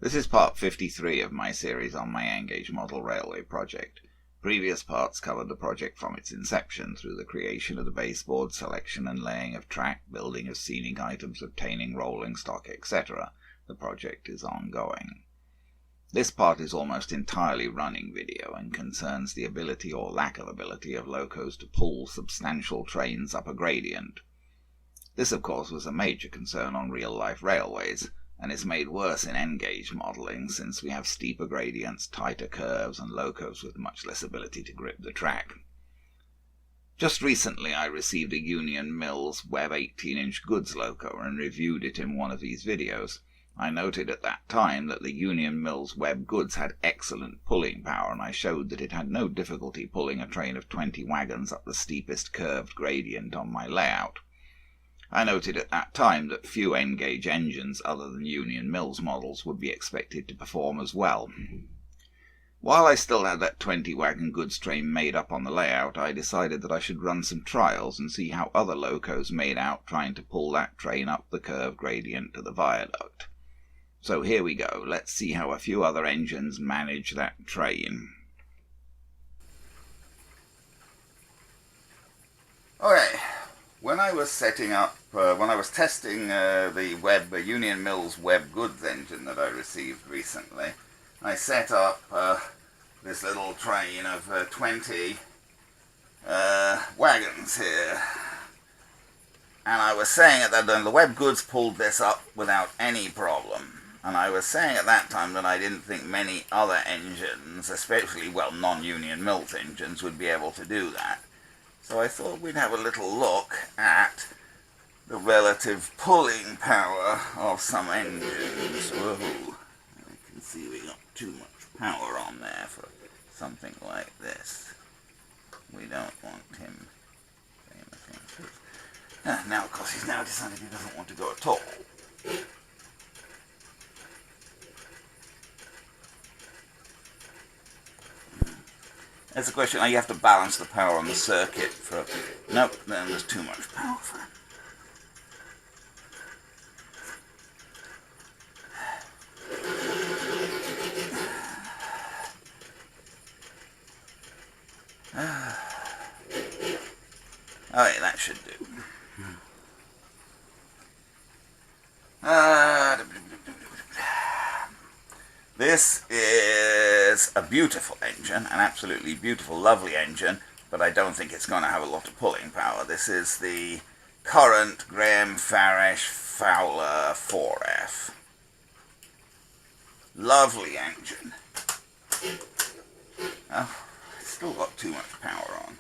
This is part 53 of my series on my N-gauge model railway project. Previous parts covered the project from its inception through the creation of the baseboard, selection and laying of track, building of scenic items, obtaining rolling stock, etc. The project is ongoing. This part is almost entirely running video and concerns the ability or lack of ability of locos to pull substantial trains up a gradient. This, of course, was a major concern on real-life railways, and is made worse in N-gauge modelling since we have steeper gradients, tighter curves, and locos with much less ability to grip the track. Just recently I received a Union Mills Web 18-inch goods loco and reviewed it in one of these videos. I noted at that time that the Union Mills Web goods had excellent pulling power, and I showed that it had no difficulty pulling a train of 20 wagons up the steepest curved gradient on my layout. I noted at that time that few N-gauge engines other than Union Mills models would be expected to perform as well. While I still had that 20-wagon goods train made up on the layout, I decided that I should run some trials and see how other locos made out trying to pull that train up the curved gradient to the viaduct. So here we go. Let's see how a few other engines manage that train. Okay. When I was setting up, when I was testing the Union Mills Web goods engine that I received recently, I set up this little train of 20 wagons here. And I was saying at that time, the Web goods pulled this up without any problem. And I was saying at that time that I didn't think many other engines, especially, well, non-Union Mills engines, would be able to do that. So I thought we'd have a little look at the relative pulling power of some engines. Whoa, I can see we got too much power on there for something like this. We don't want him saying anything. Now, of course, he's now decided he doesn't want to go at all. That's a question. You have to balance the power on the circuit for... Nope, then there's too much power for him. Alright, that should do. This is a beautiful engine, an absolutely beautiful, lovely engine, but I don't think it's going to have a lot of pulling power. This is the current Graham Farish Fowler 4F. Lovely engine. Oh, it's still got too much power on.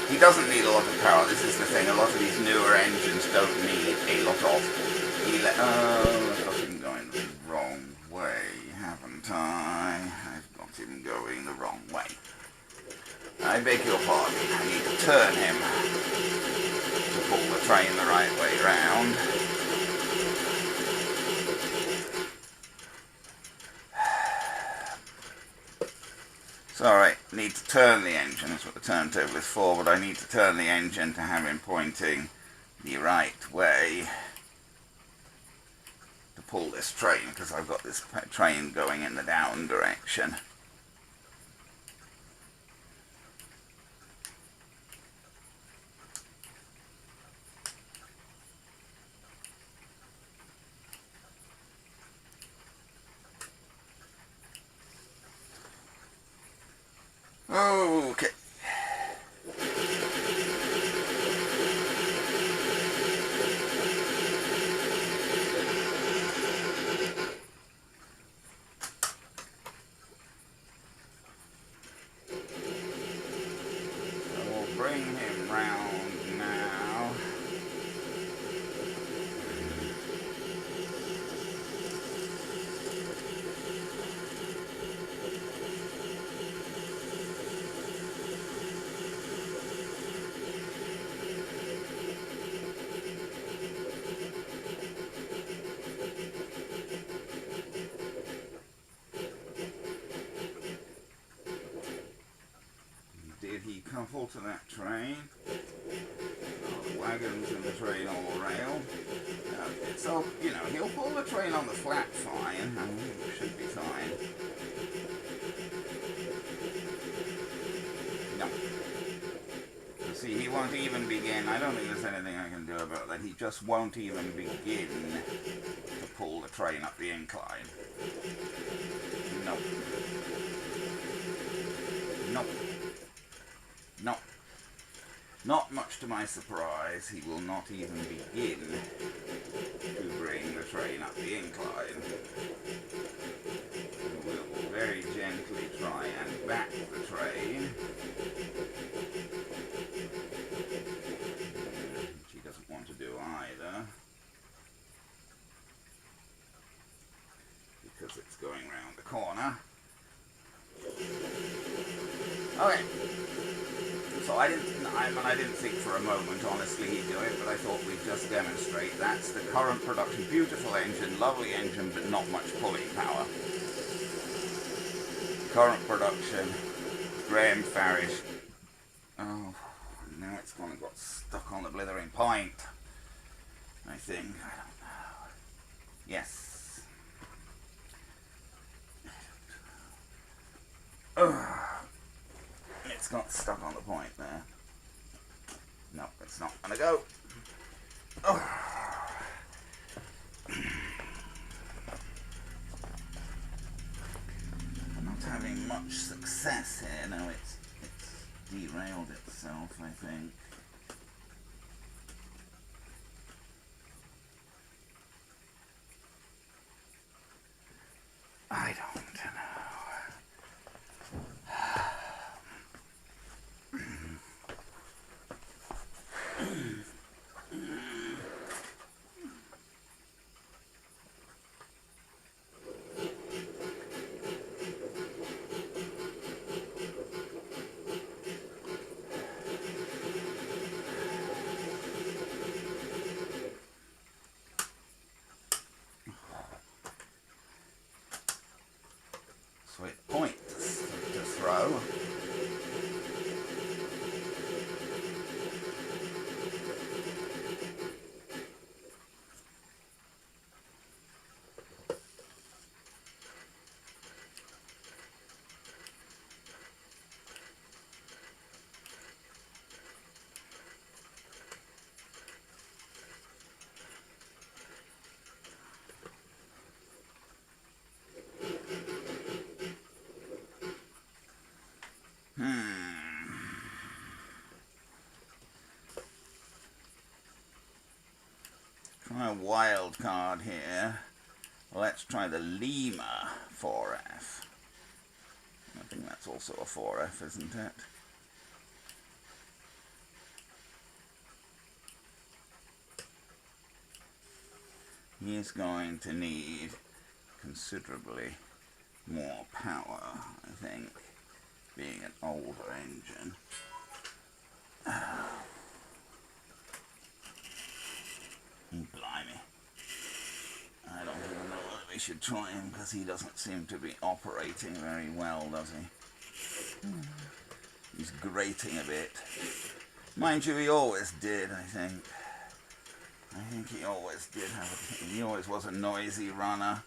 He doesn't need a lot of power. This is the thing. A lot of these newer engines don't need a lot of... I've got him going the wrong way, haven't I? I've got him going the wrong way. I beg your pardon. I need to turn him to pull the train the right way round. Sorry, need to turn the engine, that's what the turntable is for, but I need to turn the engine to have him pointing the right way to pull this train, because I've got this train going in the down direction. Okay. So we'll bring him round now. couple to that train. The wagons and the train all railed. So, you know, he'll pull the train on the flat fine, and it should be fine. No. You see, he won't even begin. I don't think there's anything I can do about that. He just won't even begin to pull the train up the incline. No. No. No. Not much to my surprise, he will not even begin to bring the train up the incline. He will very gently try and back the train, which he doesn't want to do either, because it's going round the corner. Okay. So I didn't think for a moment, honestly, he'd do it, but I thought we'd just demonstrate. That's the current production. Beautiful engine, lovely engine, but not much pulling power. Current production, Graham Farish. Oh, now it's gone and got stuck on the blithering pint, I think. I don't know. Yes. It's got stuck on the point there. No, it's not gonna go. Oh. I'm not having much success here. No, it's derailed itself, I think. I don't know. Sweet point to throw. Try a wild card here. Let's try the lemur 4F. I think that's also a 4F, isn't it? He's going to need considerably more power, I think, being an older engine. Blimey. I don't even know whether we should try him, because he doesn't seem to be operating very well, does he? He's grating a bit. Mind you, he always did, I think. I think he always did have he always was a noisy runner.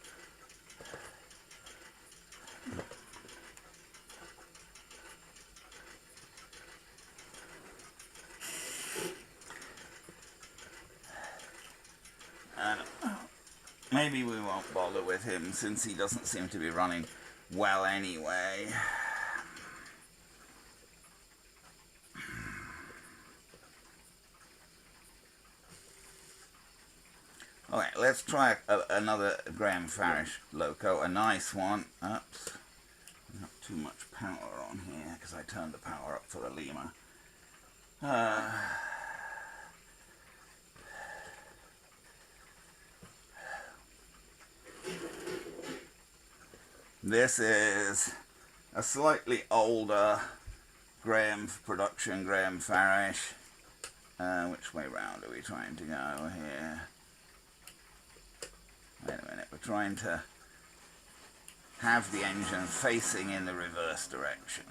And maybe we won't bother with him, since he doesn't seem to be running well anyway. Okay, let's try another Graham Farish Loco, a nice one. Oops, not too much power on here, because I turned the power up for the lemur. This is a slightly older Graham Farish. Which way round are we trying to go here? Wait a minute, we're trying to have the engine facing in the reverse direction.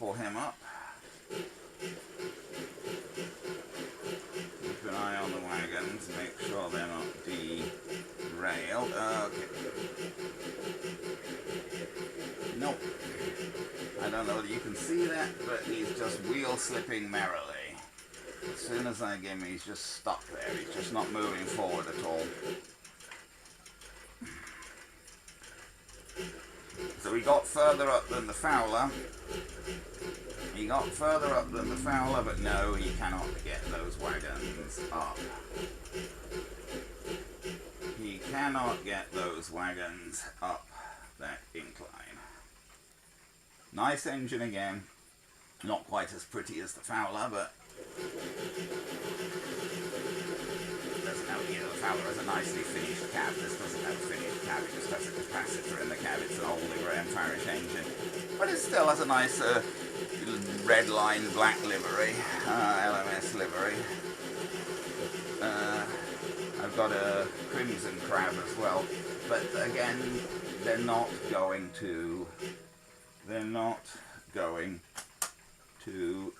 pull him up. Keep an eye on the wagons, make sure they're not derailed. Okay. Nope. I don't know whether you can see that, but he's just wheel slipping merrily. As soon as I give him, he's just stuck there. He's just not moving forward at all. So he got further up than the fowler. He got further up than the fowler, but no, he cannot get those wagons up. He cannot get those wagons up that incline. Nice engine again. Not quite as pretty as the fowler, but doesn't have, you know, the fowler has a nicely finished cab. This doesn't have a finished cab, it just has a capacitor in the cab. It's an older Graham Farish engine, but it still has a nice red line black livery, LMS livery. I've got a crimson crab as well, but again, they're not going to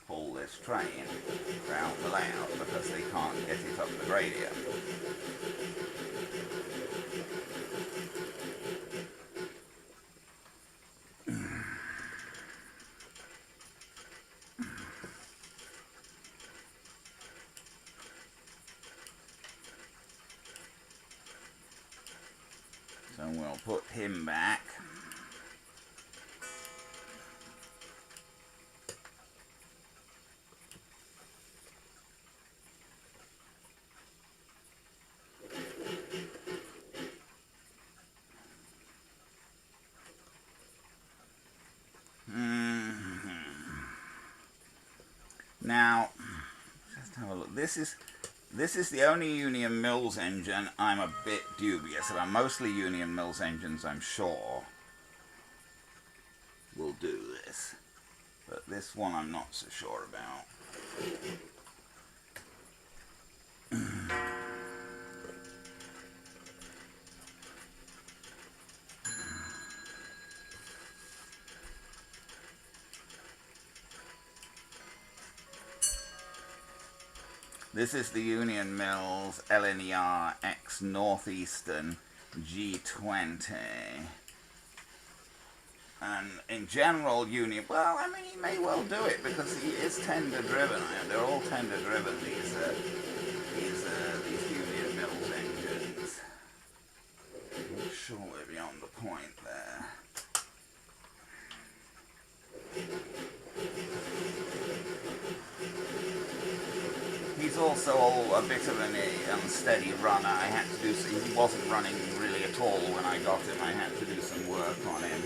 pull this train round the layout because they can't get it up the gradient. So we'll put him back. Now, just have a look. This is the only Union Mills engine I'm a bit dubious about. Mostly Union Mills engines, I'm sure, will do this. But this one I'm not so sure about. This is the Union Mills LNER X Northeastern G20. And in general, Union, well, I mean, he may well do it because he is tender driven. They're all tender driven, these Union Mills engines. I'm not sure we're beyond the point there. He's also a bit of an unsteady runner. I had to do. He wasn't running really at all when I got him. I had to do some work on him.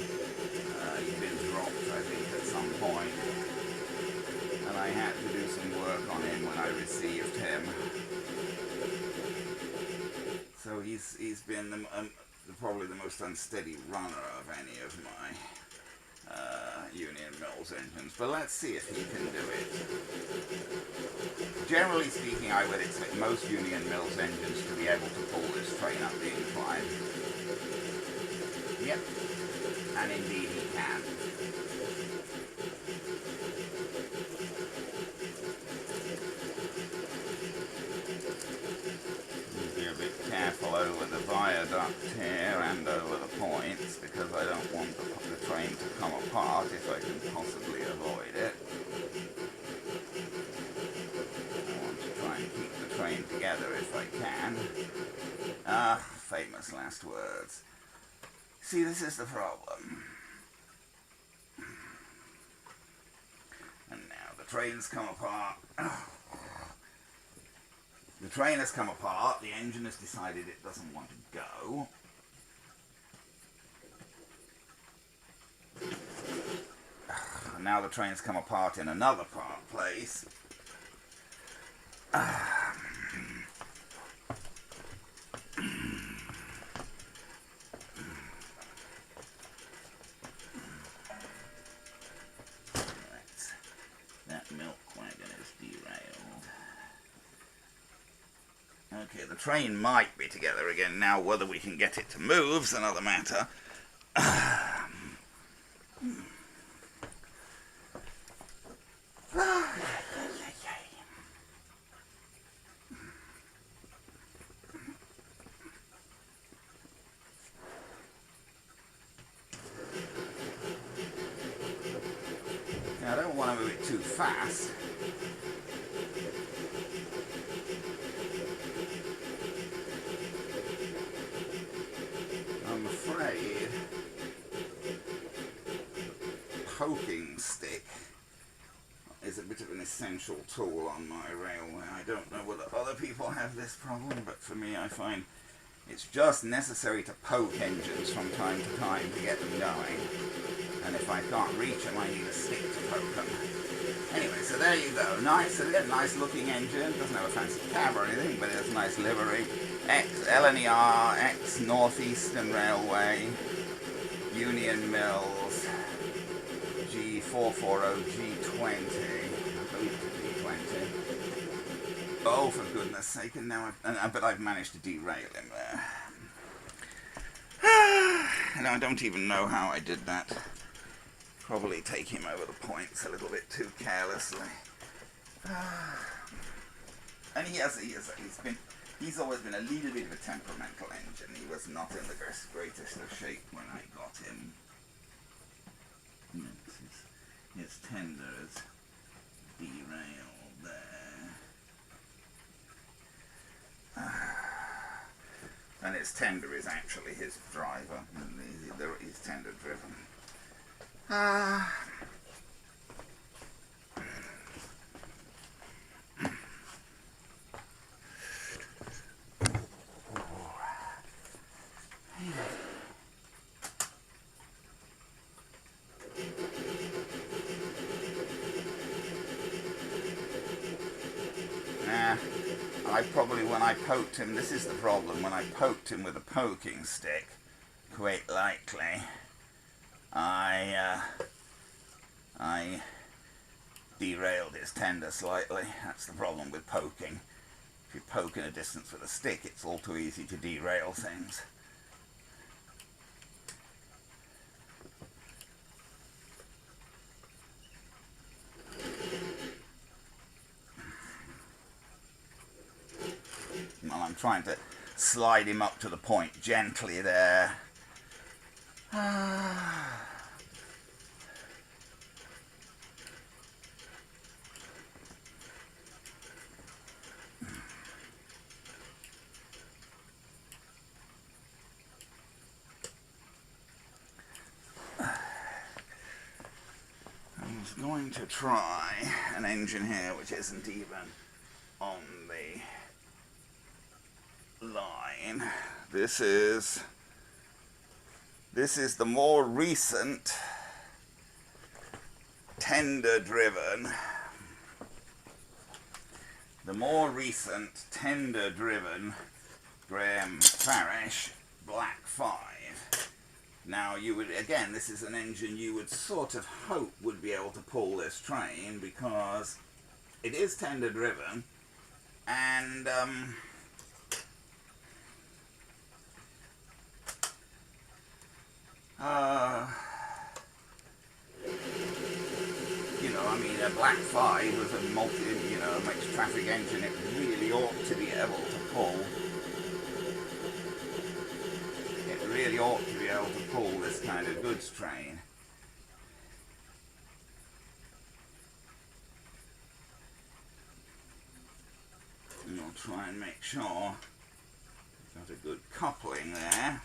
He'd been dropped, I think, at some point, and I had to do some work on him when I received him. So he's been probably the most unsteady runner of any of my Union Mills engines, but let's see if he can do it. Generally speaking, I would expect most Union Mills engines to be able to pull this train up the incline. Yep, and indeed he can. Be a bit careful over the viaduct here and over the points because I don't want the train to come apart if I can possibly avoid it. I want to try and keep the train together if I can. Ah, famous last words. See, this is the problem. And now the train's come apart. The train has come apart, the engine has decided it doesn't want to go. And now the train's come apart in another place. That milk wagon is derailed. Okay, the train might be together again now. Whether we can get it to move is another matter. don't want to move it too fast. I'm afraid poking stick is a bit of an essential tool on my railway. I don't know whether other people have this problem, but for me I find it's just necessary to poke engines from time to time to get them going. And if I can't reach them, I need a stick to poke them. Anyway, so there you go. Nice, nice looking engine. Doesn't have a fancy cab or anything, but it has a nice livery. LNER, ex-Northeastern Railway, Union Mills, G440, G20. I believe it's G20. Oh, for goodness sake, and now but I've managed to derail him there. And I don't even know how I did that. Probably take him over the points a little bit too carelessly. And he's always been a little bit of a temperamental engine. He was not in the greatest of shape when I got him. His tender is derailed there. And his tender is actually his driver. He's tender driven. When I poked him, this is the problem, when I poked him with a poking stick, quite likely, I derailed his tender slightly. That's the problem with poking. If you poke in a distance with a stick, it's all too easy to derail things. Well, I'm trying to slide him up to the point gently there. I was going to try an engine here which isn't even on the line. This is the more recent tender driven Graham Farish Black 5. Now you would, again, this is an engine you would sort of hope would be able to pull this train because it is tender driven, and you know, I mean, a Black 5 with a mixed traffic engine, it really ought to be able to pull. It really ought to be able to pull this kind of goods train. And we'll try and make sure we've got a good coupling there.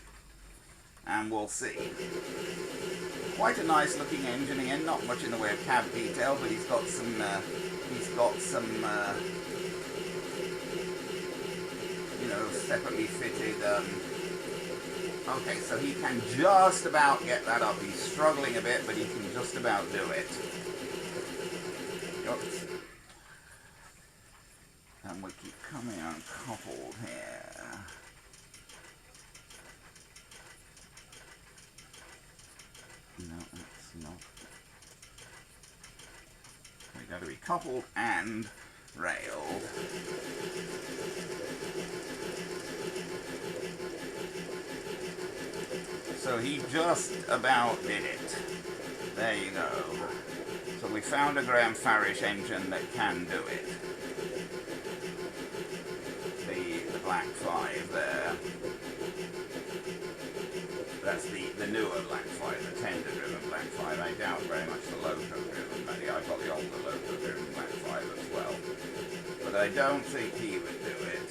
And we'll see. Quite a nice looking engine again, not much in the way of cab detail, but he's got some separately fitted, okay, so he can just about get that up. He's struggling a bit, but he can just about do it. Oops. And we keep coming uncoupled here. No, that's not. We've got to be coupled and railed. So he just about did it. There you go. So we found a Graham Farish engine that can do it. The Black 5 there. That's the newer Black 5, the tender-driven Black 5. I doubt very much the Loco-driven. I've got the older Loco-driven Black 5 as well. But I don't think he would do it.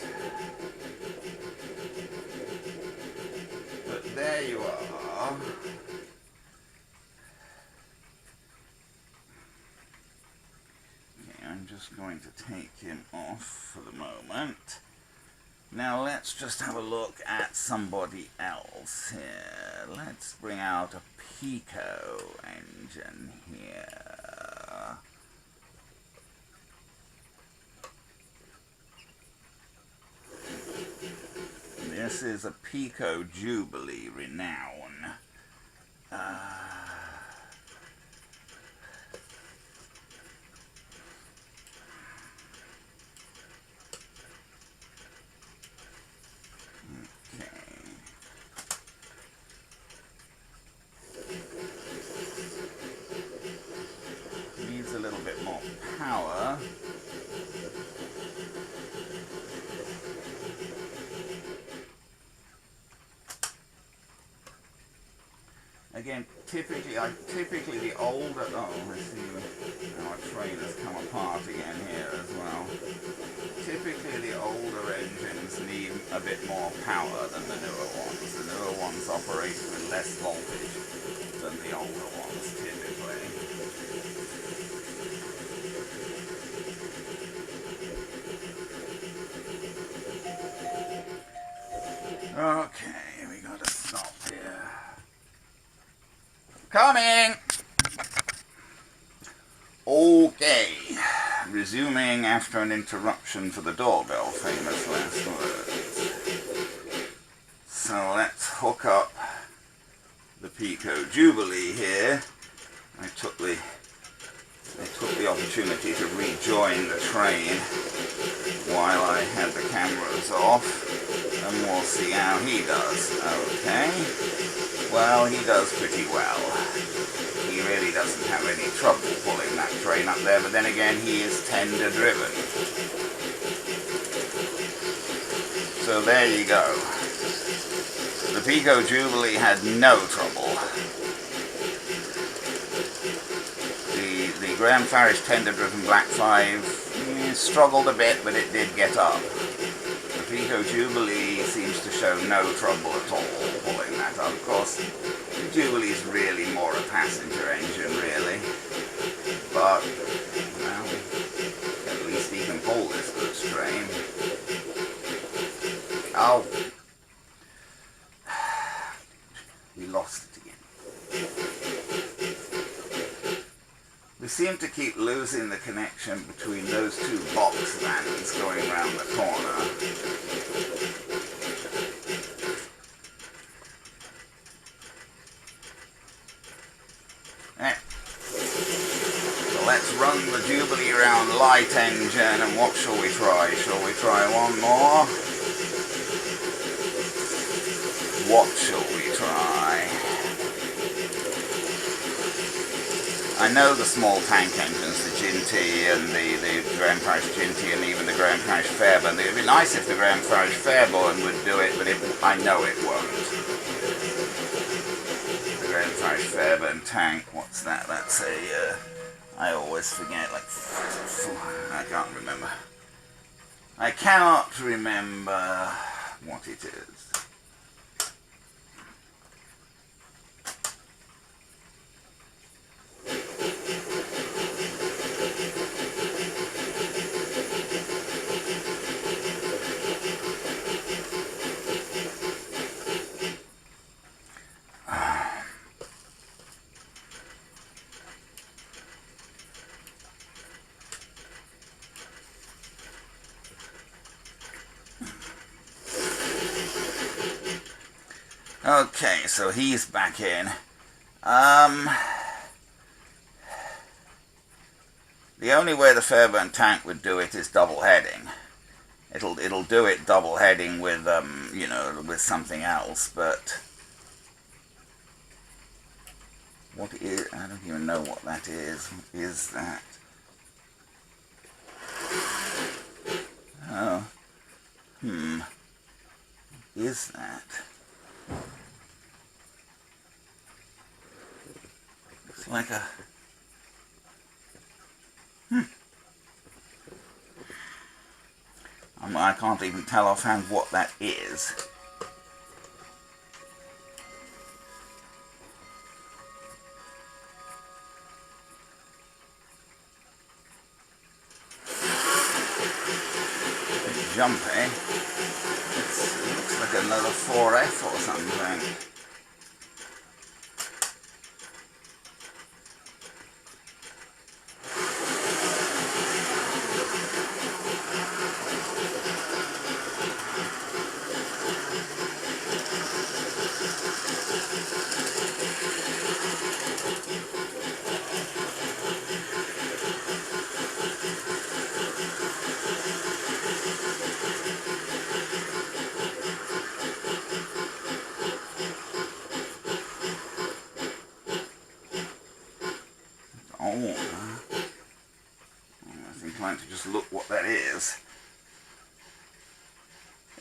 But there you are. Okay, I'm just going to take him off for the moment. Now let's just have a look at somebody else here. Let's bring out a Pico engine here. This is a Pico Jubilee Renown. Needs a little bit more power. Again, typically the older, I see our train has come apart again here as well. Typically the older engines need a bit more power than the newer ones. The newer ones operate with less voltage than the older ones typically. Okay, we gotta stop here. Coming! Okay, resuming after an interruption for the doorbell, famous last words. So let's hook up the Pico Jubilee here. I took the opportunity to rejoin the train while I had the cameras off, and we'll see how he does. Okay, well, he does pretty well. He really doesn't have any trouble pulling that train up there, but then again, he is tender driven. So there you go. The Pico Jubilee had no trouble. The Graham Farish tender-driven Black 5 struggled a bit, but it did get up. The Pico Jubilee seems to show no trouble at all pulling that up. Of course, the Jubilee is really more a passenger engine, really. But, well, at least he can pull this goods train. Oh. We lost it again. We seem to keep losing the connection between those two box vans going around the corner. So let's run the Jubilee around light engine, and what shall we try? Shall we try one more? What shall we try? I know the small tank engines, the Ginty and the Graham Farish Ginty and even the Graham Farish Fairburn. It would be nice if the Graham Farish Fairburn would do it, but I know it won't. The Graham Farish Fairburn tank, what's that? That's a, I always forget, like, I can't remember. I cannot remember what it is. Okay, so he's back in. The only way the Fairburn tank would do it is double heading. It'll do it double heading with you know, with something else, but what is, I don't even know what that is. What is that? Oh. Is that? like a... I can't even tell offhand what that is. Jumpy. It looks like another 4F or something. I'm inclined to just look what that is.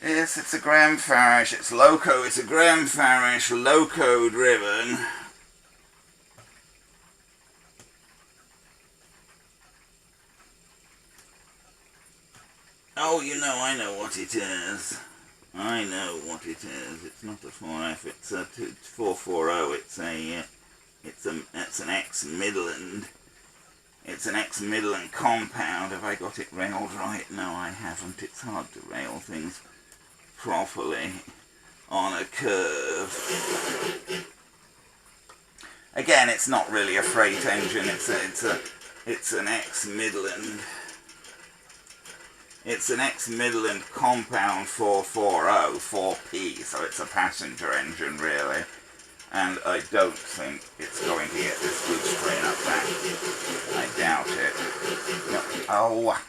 Yes, it's a Graham Farish. It's Loco. It's a Graham Farish Loco driven. Oh, you know, I know what it is. I know what it is. It's not a 4F. It's a 440. It's an ex-Midland. It's an ex-Midland compound. Have I got it railed right? No, I haven't. It's hard to rail things properly on a curve. Again, it's not really a freight engine. It's an ex-Midland. It's an ex-Midland compound 440, 4P, so it's a passenger engine really. And I don't think it's going to get this goods train up back. I doubt it. No. Oh.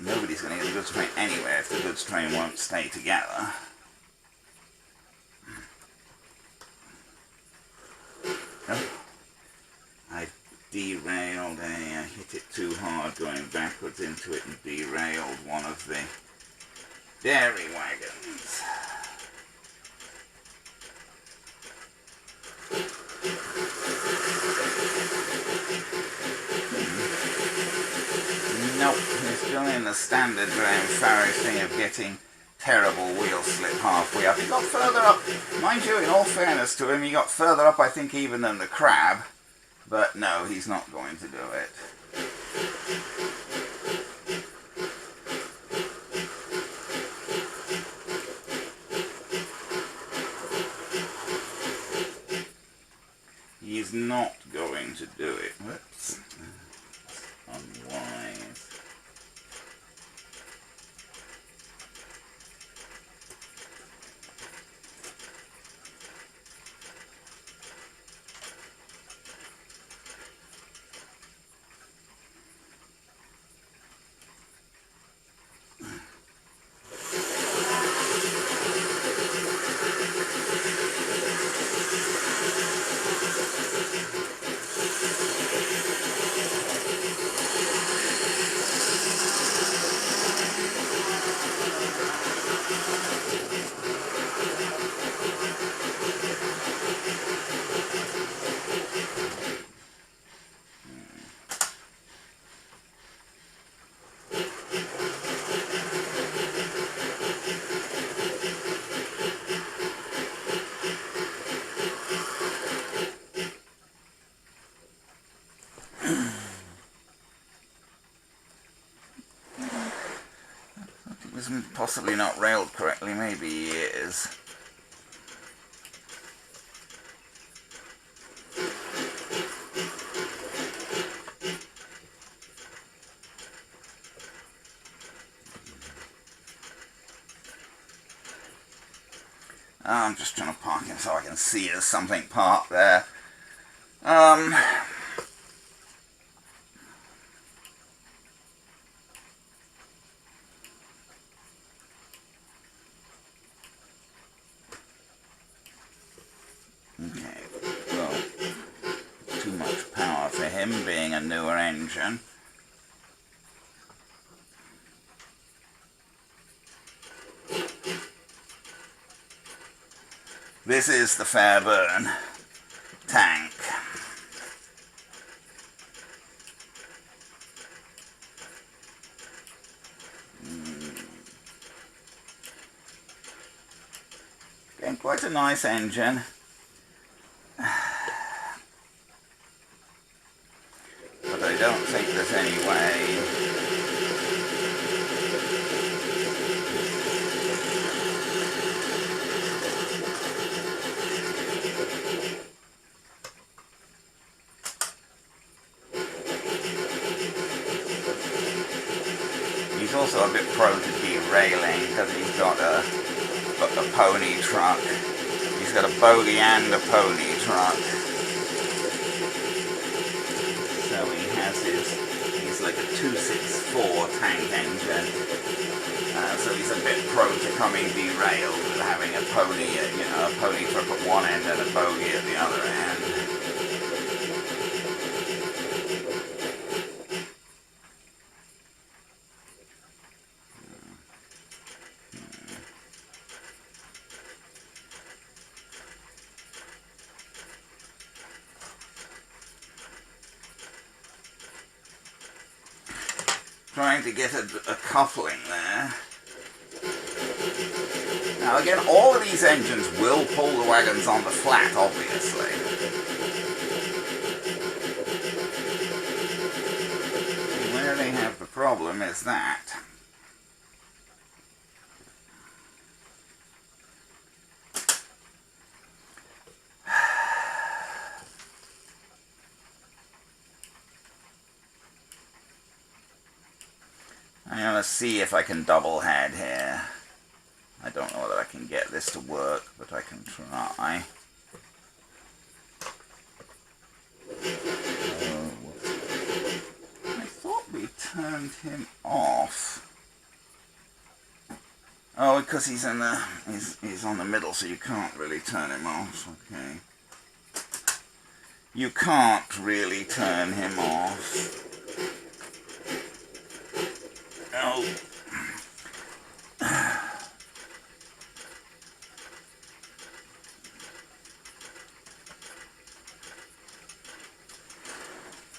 Nobody's going to get the goods train anywhere if the goods train won't stay together. Oh. I've derailed I hit it too hard going backwards into it and derailed one of the dairy wagons. Nope, he's still in the standard Graham Farish thing of getting terrible wheel slip halfway up. He got further up, mind you, in all fairness to him, he got further up I think even than the crab, but no, he's not going to do it. He's not going to do it. Whoops. Unwise. Possibly not railed correctly, maybe he is. I'm just trying to park him so I can see there's something parked there. Okay, well, too much power for him being a newer engine. This is the Fairburn tank. Again, quite a nice engine. But I don't think there's any way. He's also a bit prone to derailing because he's got a pony truck. He's got a bogie and a pony truck. So he's like a 264 tank engine. So he's a bit prone to coming derailed with having a pony, a pony truck at one end and a bogie at the other end. Trying to get a coupling there. Now again, all of these engines will pull the wagons on the flat, obviously. Where they have the problem is that I'm going to see if I can double head here. I don't know whether I can get this to work, but I can try. I thought we turned him off. Oh, because he's on the middle, so you can't really turn him off. Okay. You can't really turn him off. Oh.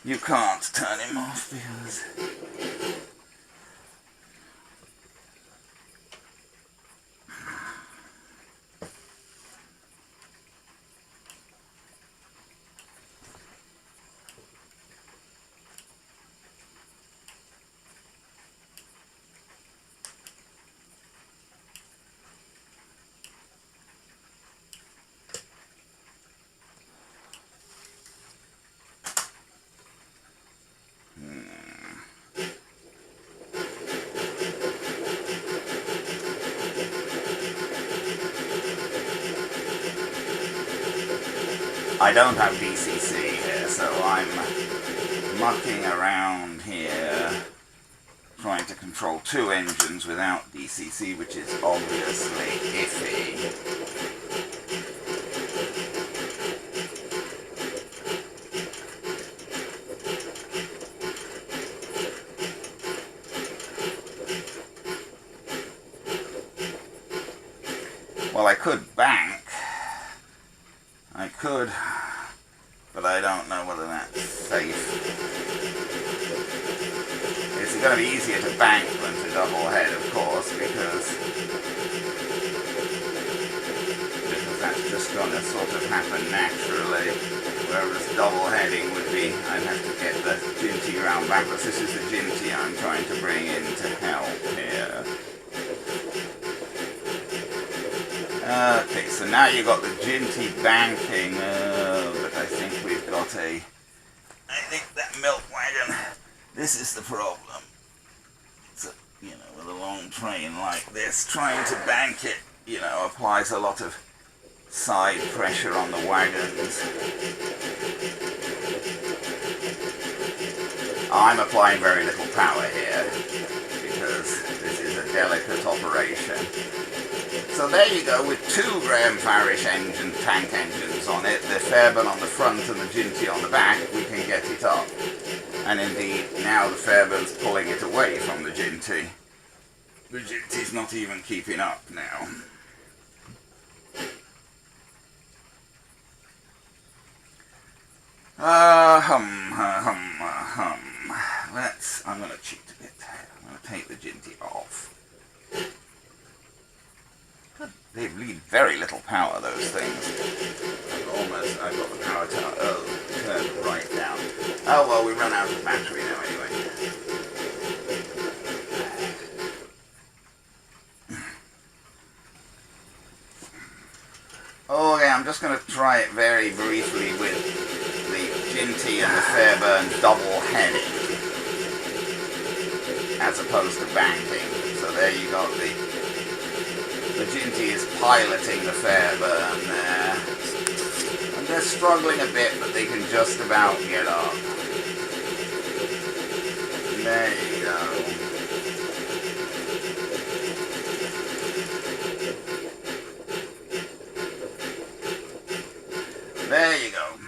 You can't turn him off because I don't have DCC here, so I'm mucking around here trying to control two engines without DCC, which is obviously iffy. Well, I could bank. I could, but I don't know whether that's safe. It's going to be easier to bank than to double head, of course, because that's just going to sort of happen naturally, whereas double heading would be, I'd have to get the Ginty round backwards. This is the Ginty I'm trying to bring in to help here. Okay, so now you've got the Ginty banking, but I think we've got I think that milk wagon, this is the problem. So, with a long train like this, trying to bank it, applies a lot of side pressure on the wagons. I'm applying very little power here, because this is a delicate operation. So there you go, with two Graham Farish tank engines on it, the Fairburn on the front and the Ginty on the back, we can get it up. And indeed, now the Fairburn's pulling it away from the Ginty. The Ginty's not even keeping up now. I'm going to cheat a bit. I'm going to take the Ginty off. They bleed very little power, those things. I've got the power turned right down. Oh well, we run out of battery now anyway. Okay, I'm just going to try it very briefly with the Ginty and the Fairburn double heading, as opposed to banking. So there you got the Ginty is piloting the Fairburn there. And they're struggling a bit, but they can just about get up. There you go. There you go.